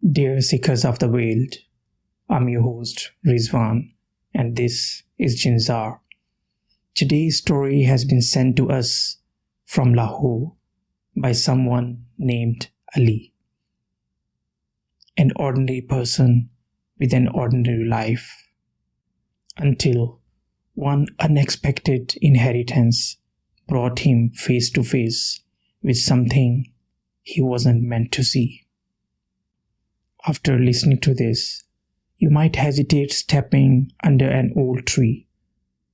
Dear Seekers of the World, I'm your host Rizwan, and this is JinnZaar. Today's story has been sent to us from Lahore by someone named Ali, an ordinary person with an ordinary life, until one unexpected inheritance brought him face to face with something he wasn't meant to see. After listening to this, you might hesitate stepping under an old tree,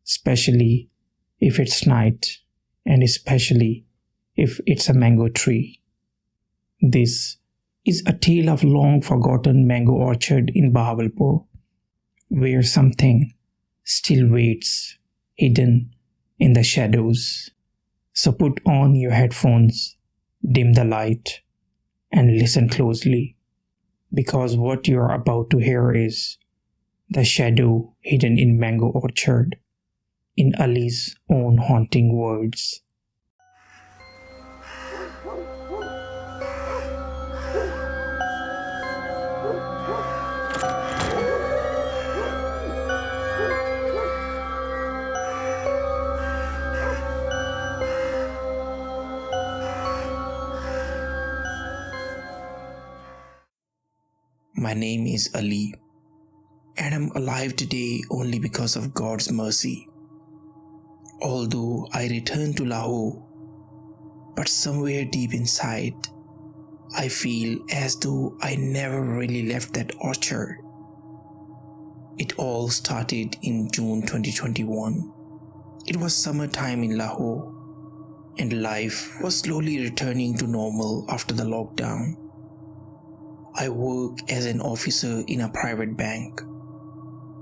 especially if it's night and especially if it's a mango tree. This is a tale of long forgotten mango orchard in Bahawalpur, where something still waits, hidden in the shadows. So put on your headphones, dim the light, and listen closely, because what you're about to hear is the shadow hidden in mango orchard, in Ali's own haunting words. My name is Ali, and I'm alive today only because of God's mercy. Although I returned to Lahore, but somewhere deep inside, I feel as though I never really left that orchard. It all started in June 2021. It was summertime in Lahore, and life was slowly returning to normal after the lockdown. I work as an officer in a private bank,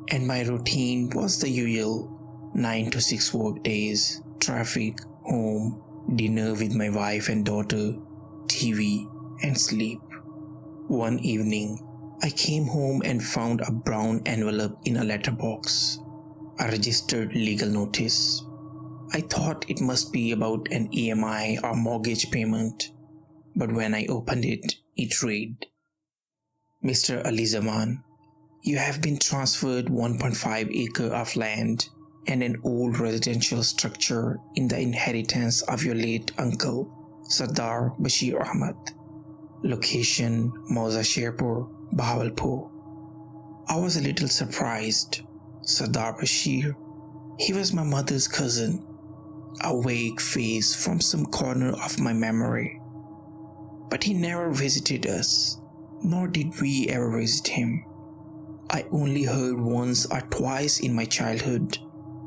and my routine was the usual 9 to 6 work days, traffic, home, dinner with my wife and daughter, TV, and sleep. One evening, I came home and found a brown envelope in a letterbox, a registered legal notice. I thought it must be about an EMI or mortgage payment, but when I opened it, it read, Mr. Ali Zaman, you have been transferred 1.5 acre of land and an old residential structure in the inheritance of your late uncle, Sardar Bashir Ahmad. Location, Mauza Sherpur, Bahawalpur. I was a little surprised. Sardar Bashir, he was my mother's cousin, a vague face from some corner of my memory. But he never visited us, nor did we ever visit him. I only heard once or twice in my childhood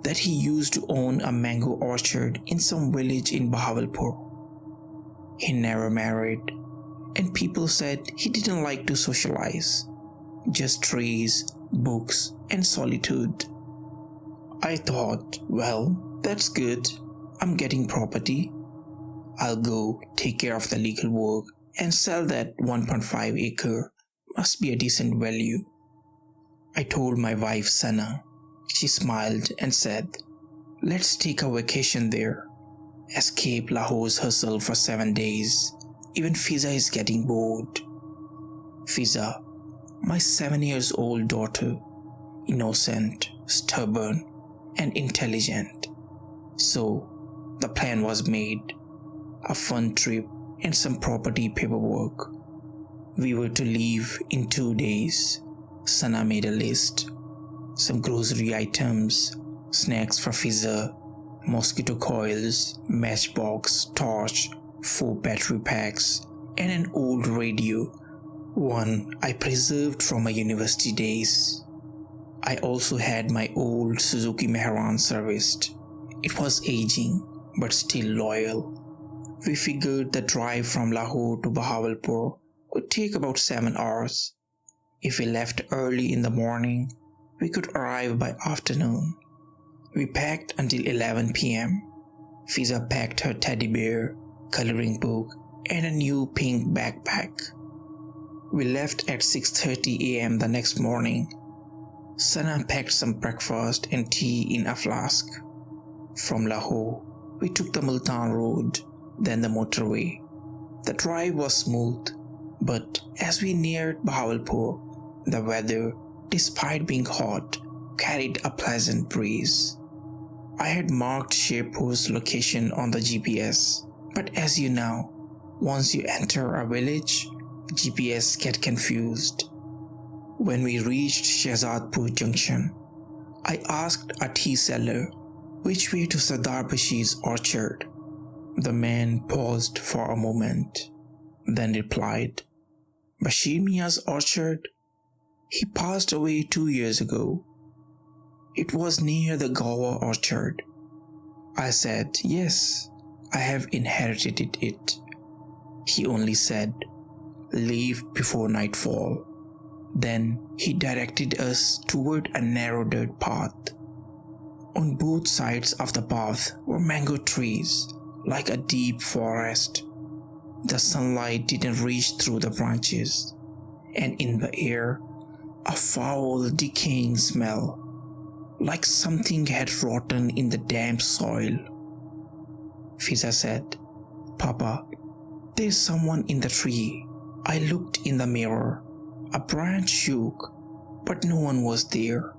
that he used to own a mango orchard in some village in Bahawalpur. He never married, and people said he didn't like to socialize, just trees, books, and solitude. I thought, well, that's good. I'm getting property. I'll go take care of the legal work and sell that 1.5 acre. Must be a decent value. I told my wife Sana. She smiled and said, let's take a vacation there. Escape Lahore's hustle for 7 days. Even Fiza is getting bored. Fiza, my 7 years old daughter, innocent, stubborn, and intelligent. So, the plan was made. A fun trip and some property paperwork. We were to leave in 2 days. Sana made a list. Some grocery items, snacks for Fiza, mosquito coils, matchbox, torch, 4 battery packs, and an old radio, one I preserved from my university days. I also had my old Suzuki Mehran serviced. It was aging, but still loyal. We figured the drive from Lahore to Bahawalpur would take about 7 hours. If we left early in the morning, we could arrive by afternoon. We packed until 11 p.m. Fiza packed her teddy bear, coloring book, and a new pink backpack. We left at 6:30 a.m. the next morning. Sana packed some breakfast and tea in a flask. From Lahore, we took the Multan road, then the motorway. The drive was smooth, But as we neared Bahawalpur, the weather, despite being hot, carried a pleasant breeze. I had marked Sherpur's location on the GPS, but as you know, once you enter a village, GPS get confused. When we reached Shehzadpur junction, I asked a tea seller which way to Sardar Bashi's orchard. The man paused for a moment, then replied, Bashir Mia's orchard? He passed away 2 years ago. It was near the Gawa orchard. I said, yes, I have inherited it. He only said, leave before nightfall. Then he directed us toward a narrow dirt path. On both sides of the path were mango trees, like a deep forest. The sunlight didn't reach through the branches, and in the air, a foul, decaying smell, like something had rotten in the damp soil. Fiza said, Papa, there's someone in the tree. I looked in the mirror. A branch shook, but no one was there.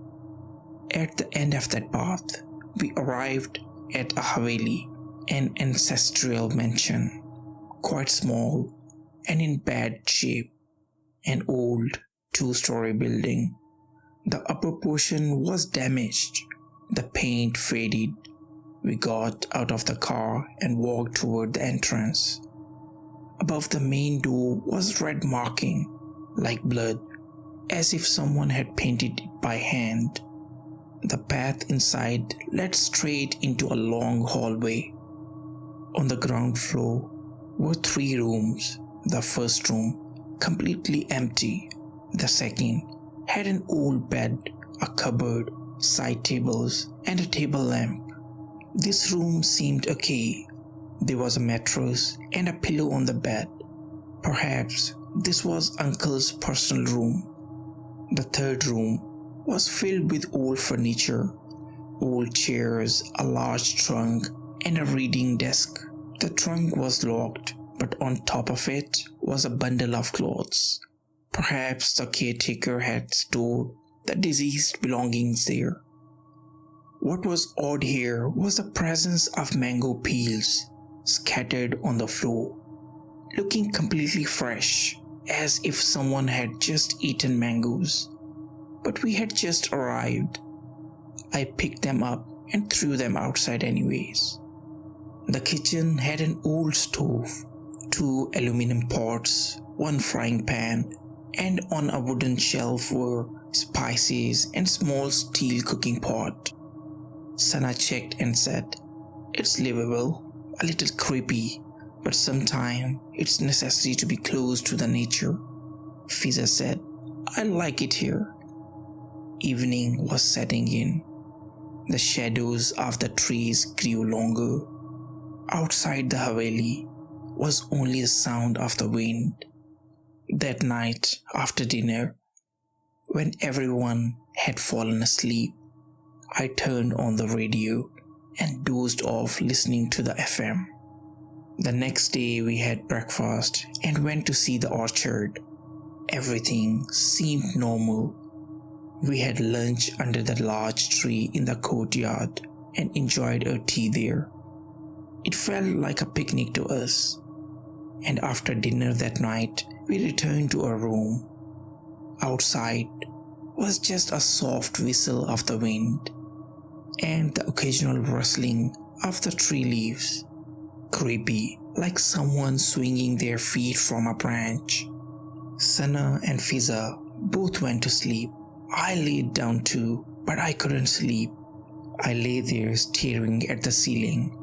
At the end of that path, we arrived at a haveli, an ancestral mansion, quite small and in bad shape, an old 2-story building. The upper portion was damaged, the paint faded. We got out of the car and walked toward the entrance. Above the main door was red marking, like blood, as if someone had painted it by hand. The path inside led straight into a long hallway. On the ground floor were 3 rooms. The first room, completely empty. The second had an old bed, a cupboard, side tables, and a table lamp. This room seemed okay. There was a mattress and a pillow on the bed. Perhaps this was Uncle's personal room. The third room was filled with old furniture, old chairs, a large trunk, and a reading desk. The trunk was locked, but on top of it was a bundle of clothes. Perhaps the caretaker had stored the deceased belongings there. What was odd here was the presence of mango peels scattered on the floor, looking completely fresh, as if someone had just eaten mangoes. But we had just arrived. I picked them up and threw them outside anyways. The kitchen had an old stove, 2 aluminum pots, 1 frying pan, and on a wooden shelf were spices and small steel cooking pot. Sana checked and said, it's livable, a little creepy, but sometimes it's necessary to be close to the nature. Fiza said, I like it here. Evening was setting in. The shadows of the trees grew longer. Outside the haveli was only the sound of the wind. That night after dinner, when everyone had fallen asleep, I turned on the radio and dozed off listening to the FM. The next day we had breakfast and went to see the orchard. Everything seemed normal. We had lunch under the large tree in the courtyard and enjoyed our tea there. It felt like a picnic to us. And after dinner that night, we returned to our room. Outside was just a soft whistle of the wind and the occasional rustling of the tree leaves, creepy, like someone swinging their feet from a branch. Sana and Fiza both went to sleep. I laid down too, but I couldn't sleep. I lay there staring at the ceiling.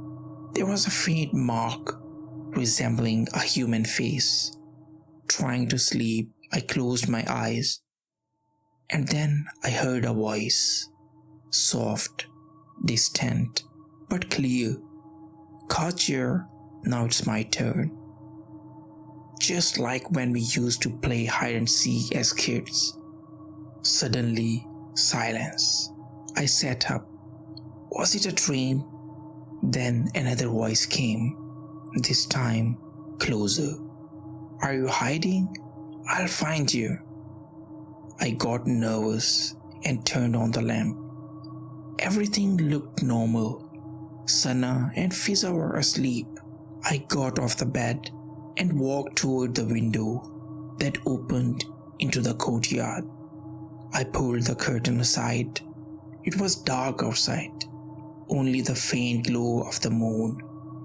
There was a faint mark resembling a human face. Trying to sleep, I closed my eyes. And then I heard a voice. Soft, distant, but clear. Kachir, now it's my turn. Just like when we used to play hide and seek as kids. Suddenly, silence. I sat up. Was it a dream? Then another voice came, this time closer. Are you hiding? I'll find you. I got nervous and turned on the lamp. Everything looked normal. Sana and Fiza were asleep. I got off the bed and walked toward the window that opened into the courtyard. I pulled the curtain aside. It was dark outside. Only the faint glow of the moon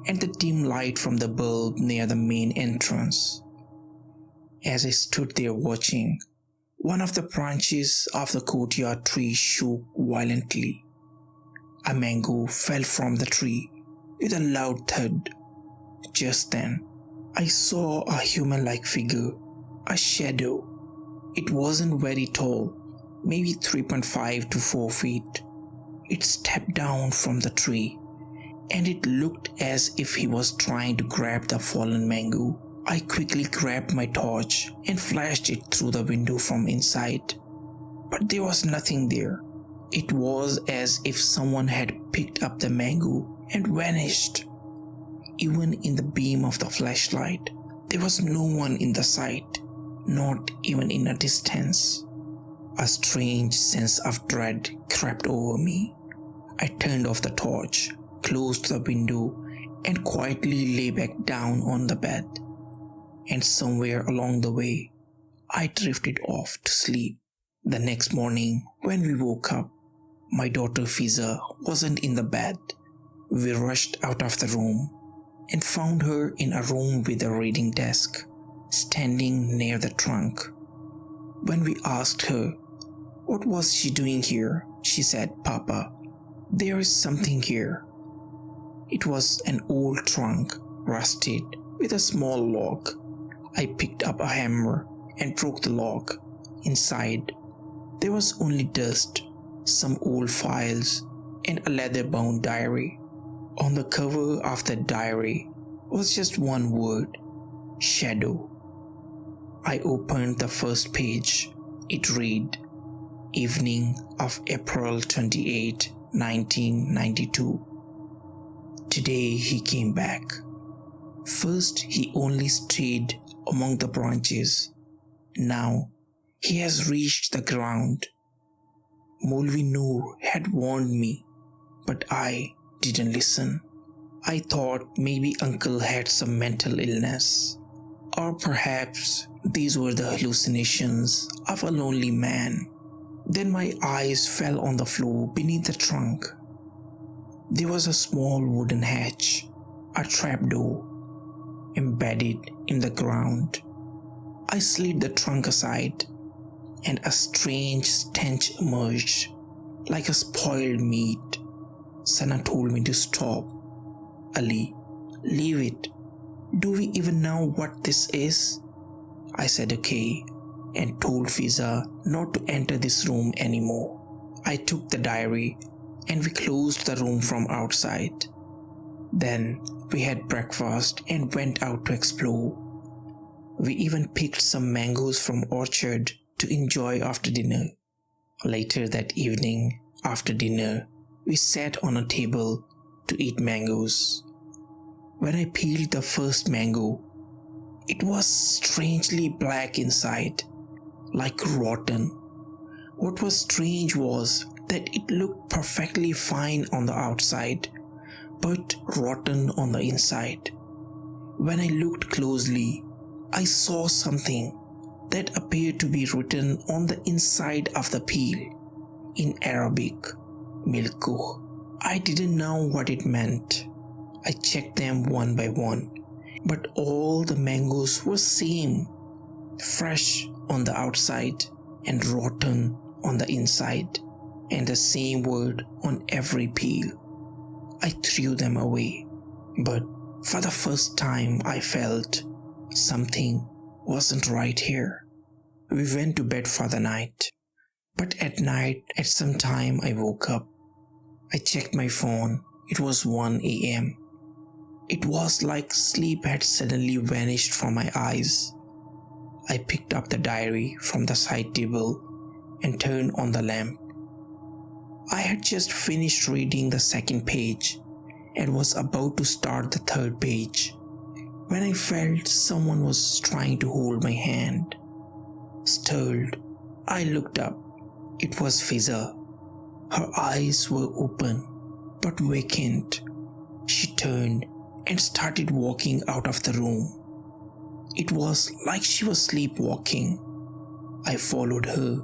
and the dim light from the bulb near the main entrance. As I stood there watching, one of the branches of the courtyard tree shook violently. A mango fell from the tree with a loud thud. Just then, I saw a human-like figure, a shadow. It wasn't very tall, maybe 3.5 to 4 feet. It stepped down from the tree, and it looked as if he was trying to grab the fallen mango. I quickly grabbed my torch and flashed it through the window from inside. But there was nothing there. It was as if someone had picked up the mango and vanished. Even in the beam of the flashlight, there was no one in the sight, not even in a distance. A strange sense of dread crept over me. I turned off the torch, closed the window, and quietly lay back down on the bed. And somewhere along the way, I drifted off to sleep. The next morning, when we woke up, my daughter Fiza wasn't in the bed. We rushed out of the room and found her in a room with a reading desk, standing near the trunk. When we asked her what was she doing here, she said, "Papa, there is something here." It was an old trunk, rusted, with a small lock. I picked up a hammer and broke the lock. Inside, there was only dust, some old files, and a leather-bound diary. On the cover of the diary was just one word: shadow. I opened the first page. It read, "Evening of April 28, 1992. Today he came back. First he only strayed among the branches. Now he has reached the ground. Molvi Noor had warned me, but I didn't listen. I thought maybe uncle had some mental illness, or perhaps these were the hallucinations of a lonely man." Then my eyes fell on the floor beneath the trunk. There was a small wooden hatch, a trapdoor, embedded in the ground. I slid the trunk aside, and a strange stench emerged, like a spoiled meat. Sana told me to stop. "Ali, leave it. Do we even know what this is?" I said okay, and told Fiza not to enter this room anymore. I took the diary and we closed the room from outside. Then we had breakfast and went out to explore. We even picked some mangoes from orchard to enjoy after dinner. Later that evening, after dinner, we sat on a table to eat mangoes. When I peeled the first mango, it was strangely black inside, like rotten. What was strange was that it looked perfectly fine on the outside, but rotten on the inside. When I looked closely, I saw something that appeared to be written on the inside of the peel in Arabic, "Milkuh." I didn't know what it meant. I checked them one by one, but all the mangoes were same, fresh on the outside and rotten on the inside, and the same word on every peel. I threw them away, but for the first time I felt something wasn't right here. We went to bed for the night, but at night at some time I woke up. I checked my phone. It was 1 a.m. It was like sleep had suddenly vanished from my eyes. I picked up the diary from the side table and turned on the lamp. I had just finished reading the second page and was about to start the third page when I felt someone was trying to hold my hand. Startled, I looked up. It was Fiza. Her eyes were open, but vacant. She turned and started walking out of the room. It was like she was sleepwalking. I followed her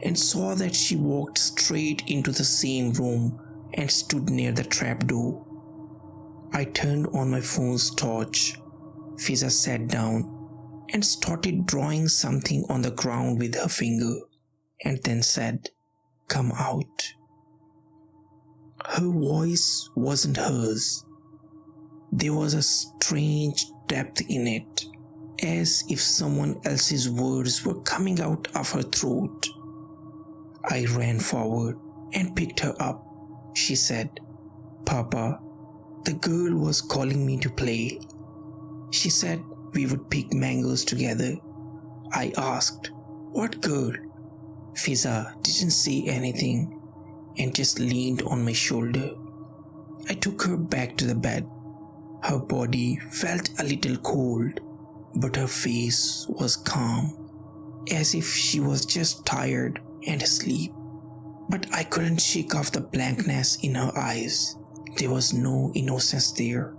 and saw that she walked straight into the same room and stood near the trapdoor. I turned on my phone's torch. Fiza sat down and started drawing something on the ground with her finger, and then said, "Come out." Her voice wasn't hers. There was a strange depth in it, as if someone else's words were coming out of her throat. I ran forward and picked her up. She said, "Papa, the girl was calling me to play. She said we would pick mangoes together." I asked, "What girl?" Fiza didn't say anything and just leaned on my shoulder. I took her back to the bed. Her body felt a little cold, but her face was calm, as if she was just tired and asleep. But I couldn't shake off the blankness in her eyes. There was no innocence there,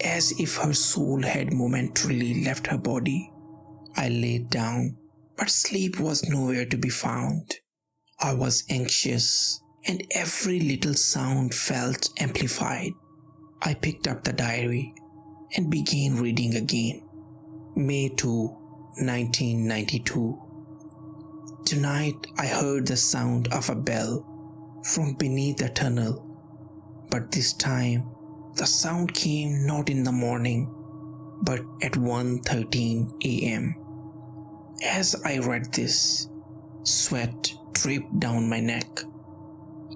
as if her soul had momentarily left her body. I laid down, but sleep was nowhere to be found. I was anxious, and every little sound felt amplified. I picked up the diary and began reading again. May 2, 1992. Tonight I heard the sound of a bell from beneath the tunnel, but this time the sound came not in the morning, but at 1:13 a.m. As I read this, sweat dripped down my neck.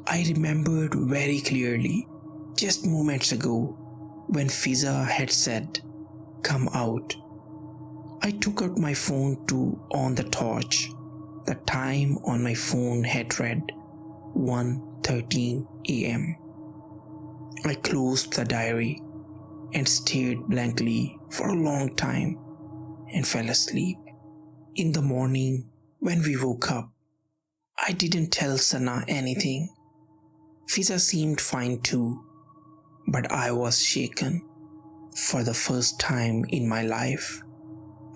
I remembered very clearly just moments ago when Fiza had said, "Come out." I took out my phone to on the torch. The time on my phone had read 1:13 a.m. I closed the diary and stared blankly for a long time and fell asleep. In the morning, when we woke up, I didn't tell Sana anything. Fiza seemed fine too, but I was shaken. For the first time in my life,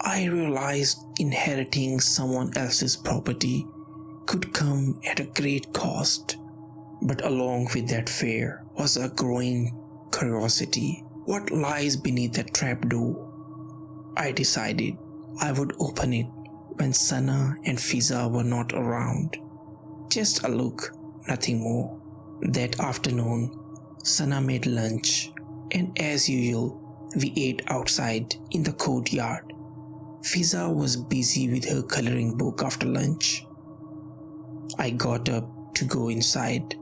I realized inheriting someone else's property could come at a great cost. But along with that fear was a growing curiosity. What lies beneath that trapdoor? I decided I would open it when Sana and Fiza were not around. Just a look, nothing more. That afternoon, Sana made lunch, and as usual, we ate outside in the courtyard. Fiza was busy with her coloring book after lunch. I got up to go inside.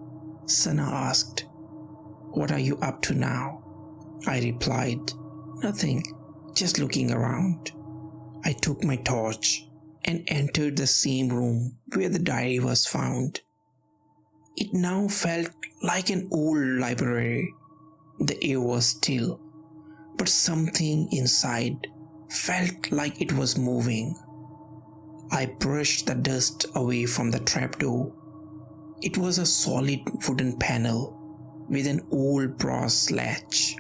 Sana asked, "What are you up to now?" I replied, "Nothing, just looking around." I took my torch and entered the same room where the diary was found. It now felt like an old library. The air was still, but something inside felt like it was moving. I brushed the dust away from the trapdoor. It was a solid wooden panel with an old brass latch.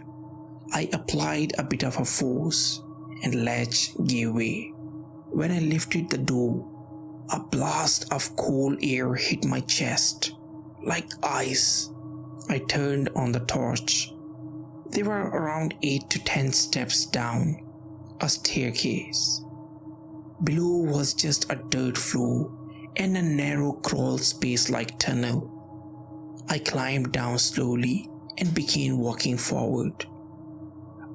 I applied a bit of a force and the latch gave way. When I lifted the door, a blast of cold air hit my chest like ice. I turned on the torch. There were around 8 to 10 steps down, a staircase. Below was just a dirt floor and a narrow crawl space like tunnel. I climbed down slowly and began walking forward.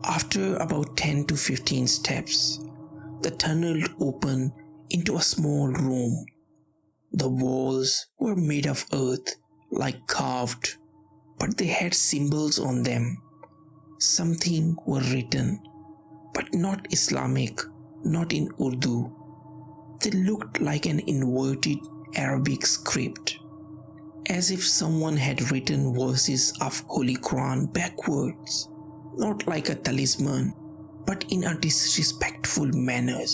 After about 10 to 15 steps, the tunnel opened into a small room. The walls were made of earth, like carved, but they had symbols on them. Something were written, but not Islamic, not in Urdu. They looked like an inverted Arabic script, as if someone had written verses of Holy Quran backwards, not like a talisman, but in a disrespectful manner.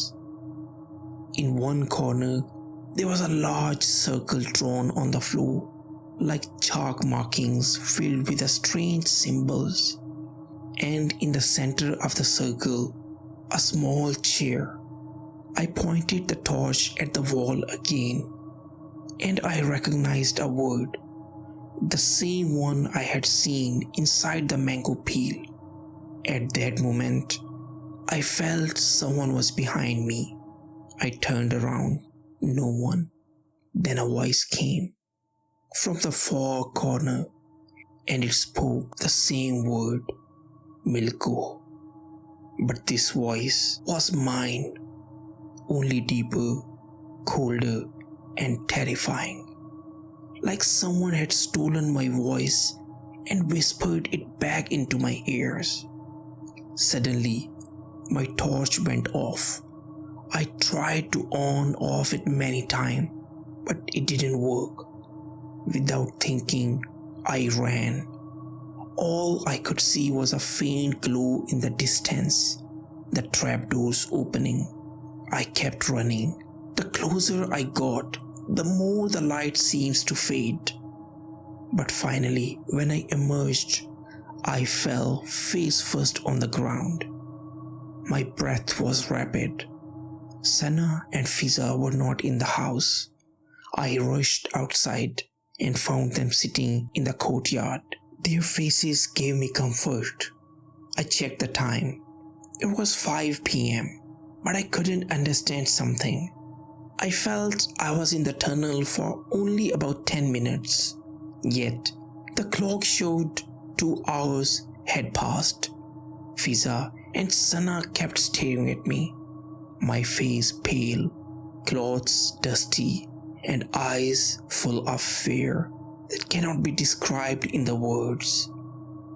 In one corner, there was a large circle drawn on the floor, like chalk markings filled with strange symbols. And in the center of the circle, a small chair. I pointed the torch at the wall again, and I recognized a word, the same one I had seen inside the mango peel. At that moment, I felt someone was behind me. I turned around. No one. Then a voice came from the far corner, and it spoke the same word, Milko. But this voice was mine, only deeper, colder, and terrifying. Like someone had stolen my voice and whispered it back into my ears. Suddenly, my torch went off. I tried to on off it many times, but it didn't work. Without thinking, I ran. All I could see was a faint glow in the distance, the trapdoors opening. I kept running. The closer I got, the more the light seems to fade. But finally, when I emerged, I fell face first on the ground. My breath was rapid. Sana and Fiza were not in the house. I rushed outside and found them sitting in the courtyard. Their faces gave me comfort. I checked the time. It was 5 p.m., but I couldn't understand something. I felt I was in the tunnel for only about 10 minutes. Yet, the clock showed 2 hours had passed. Fiza and Sana kept staring at me. My face pale, clothes dusty, and eyes full of fear that cannot be described in the words.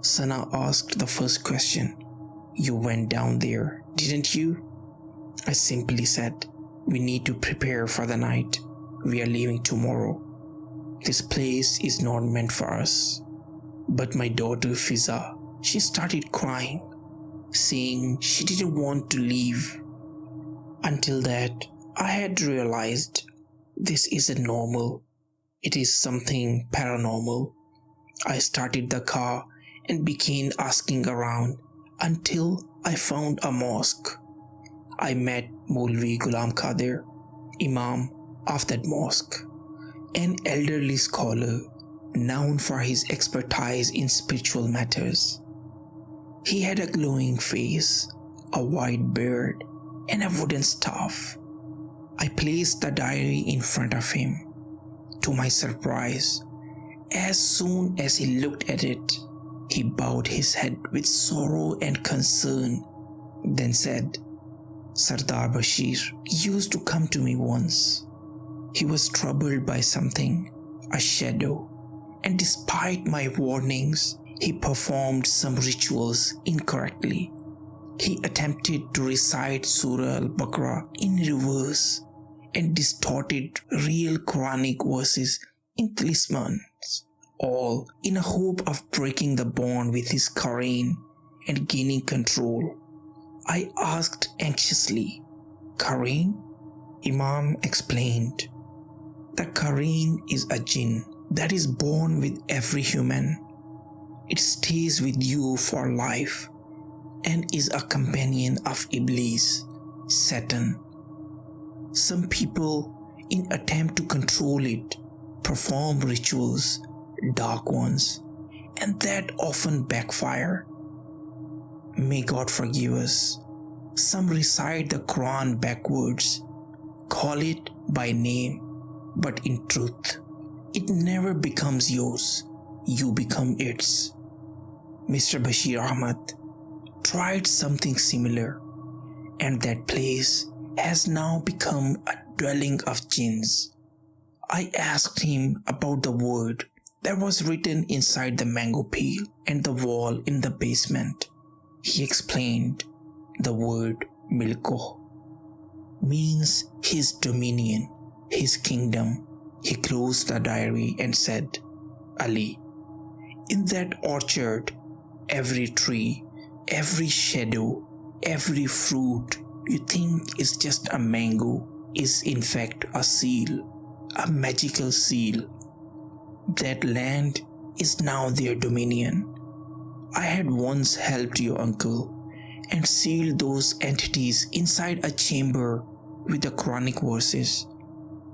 Sana asked the first question. "You went down there, didn't you?" I simply said, "We need to prepare for the night. We are leaving tomorrow. This place is not meant for us." But my daughter Fiza, she started crying, saying she didn't want to leave. Until that, I had realized this isn't normal. It is something paranormal. I started the car and began asking around until I found a mosque. I met Maulvi Ghulam Qadir, Imam of that mosque, an elderly scholar known for his expertise in spiritual matters. He had a glowing face, a white beard, and a wooden staff. I placed the diary in front of him. To my surprise, as soon as he looked at it, he bowed his head with sorrow and concern, then said, "Sardar Bashir used to come to me once. He was troubled by something, a shadow, and despite my warnings, he performed some rituals incorrectly. He attempted to recite Surah Al-Baqarah in reverse and distorted real Quranic verses in talismans, all in a hope of breaking the bond with his Quran and gaining control." I asked anxiously, "Quran?" Imam explained, "The Quran is a Jinn that is born with every human. It stays with you for life and is a companion of Iblis, Satan. Some people, in attempt to control it, perform rituals, dark ones, and that often backfire. May God forgive us. Some recite the Quran backwards, call it by name, but in truth, it never becomes yours. You become its." Mr. Bashir Ahmad tried something similar, and that place has now become a dwelling of jinns. I asked him about the word that was written inside the mango peel and the wall in the basement. He explained the word Milko means his dominion, his kingdom. He closed the diary and said, "Ali, in that orchard, every tree, every shadow, every fruit you think is just a mango, is in fact a seal, a magical seal. That land is now their dominion. I had once helped your uncle and sealed those entities inside a chamber with the Quranic verses,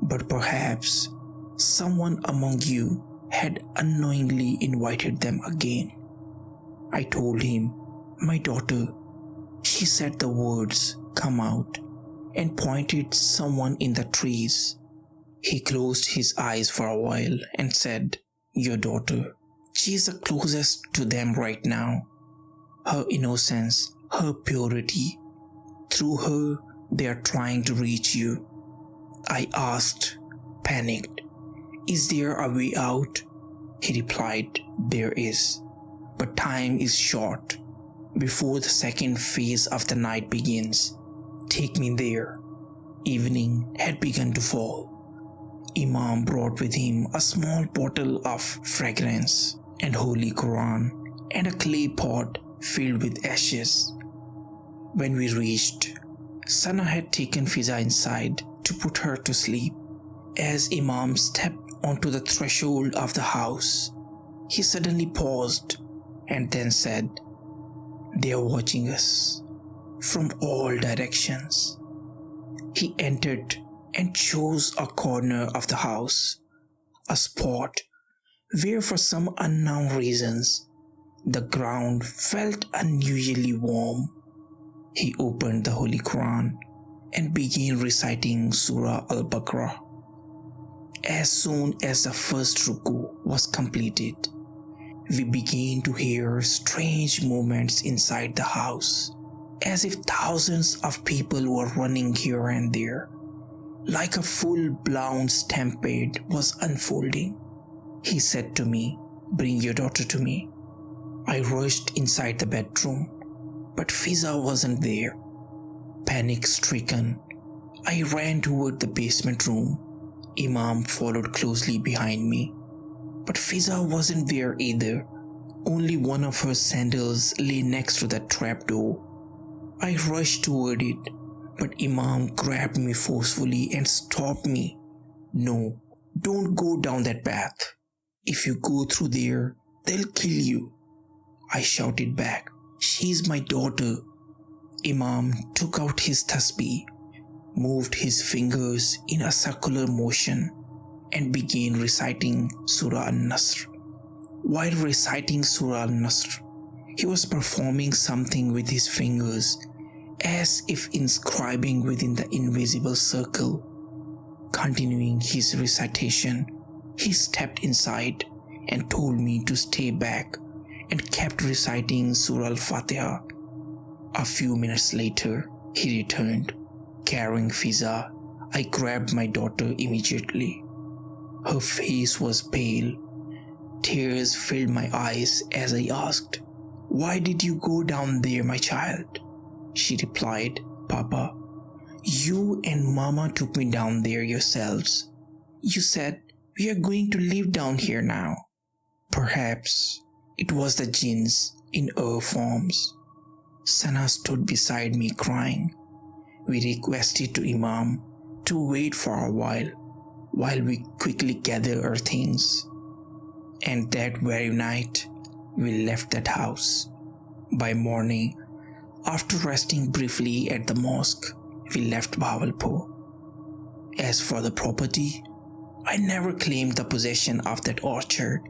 but perhaps someone among you had unknowingly invited them again. I told him, my daughter, she said the words, come out, and pointed someone in the trees. He closed his eyes for a while and said, your daughter, she is the closest to them right now. Her innocence, her purity, through her they are trying to reach you. I asked, panicked, is there a way out? He replied, there is, but time is short. Before the second phase of the night begins, take me there. Evening had begun to fall. Imam brought with him a small bottle of fragrance and Holy Quran and a clay pot filled with ashes. When we reached, Sana had taken Fiza inside to put her to sleep. As Imam stepped onto the threshold of the house, he suddenly paused and then said, they are watching us from all directions. He entered and chose a corner of the house, a spot where for some unknown reasons the ground felt unusually warm. He opened the Holy Quran and began reciting Surah Al-Baqarah. As soon as the first ruku was completed, we began to hear strange movements inside the house, as if thousands of people were running here and there, like a full-blown stampede was unfolding. He said to me, bring your daughter to me. I rushed inside the bedroom, but Fiza wasn't there. Panic-stricken, I ran toward the basement room. Imam followed closely behind me, but Fiza wasn't there either. Only one of her sandals lay next to the trapdoor. I rushed toward it, but Imam grabbed me forcefully and stopped me. No, don't go down that path. If you go through there, they'll kill you. I shouted back, she's my daughter. Imam took out his tasbih, moved his fingers in a circular motion, and began reciting Surah An-Nasr. While reciting Surah Al-Nasr, he was performing something with his fingers, as if inscribing within the invisible circle. Continuing his recitation, he stepped inside and told me to stay back and kept reciting Surah Al-Fatiha. A few minutes later, he returned, carrying Fiza. I grabbed my daughter immediately. Her face was pale. Tears filled my eyes as I asked, why did you go down there, my child? She replied, Papa, you and Mama took me down there yourselves. You said, we are going to live down here now. Perhaps it was the jinns in our forms. Sana stood beside me crying. We requested to Imam to wait for a while we quickly gather our things. And that very night, we left that house. By morning, after resting briefly at the mosque, we left Bahawalpur. As for the property, I never claimed the possession of that orchard.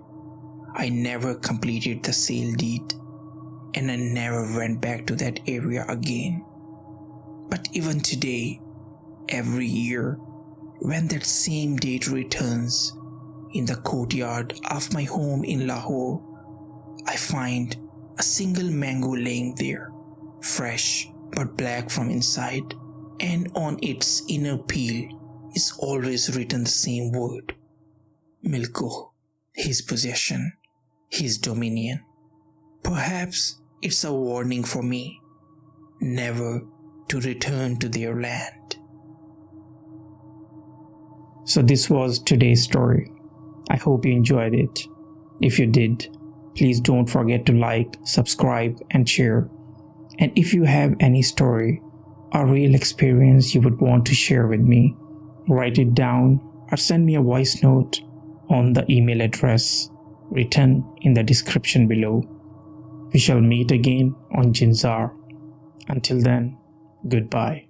I never completed the sale deed, and I never went back to that area again. But even today, every year, when that same date returns, in the courtyard of my home in Lahore, I find a single mango laying there, fresh but black from inside, and on its inner peel is always written the same word, Milko, his possession, his dominion. Perhaps it's a warning for me, never to return to their land. So this was today's story. I hope you enjoyed it. If you did, please don't forget to like, subscribe, and share. And if you have any story a real experience you would want to share with me, write it down or send me a voice note on the email address written in the description below. We shall meet again on JinnZaar. Until then, goodbye.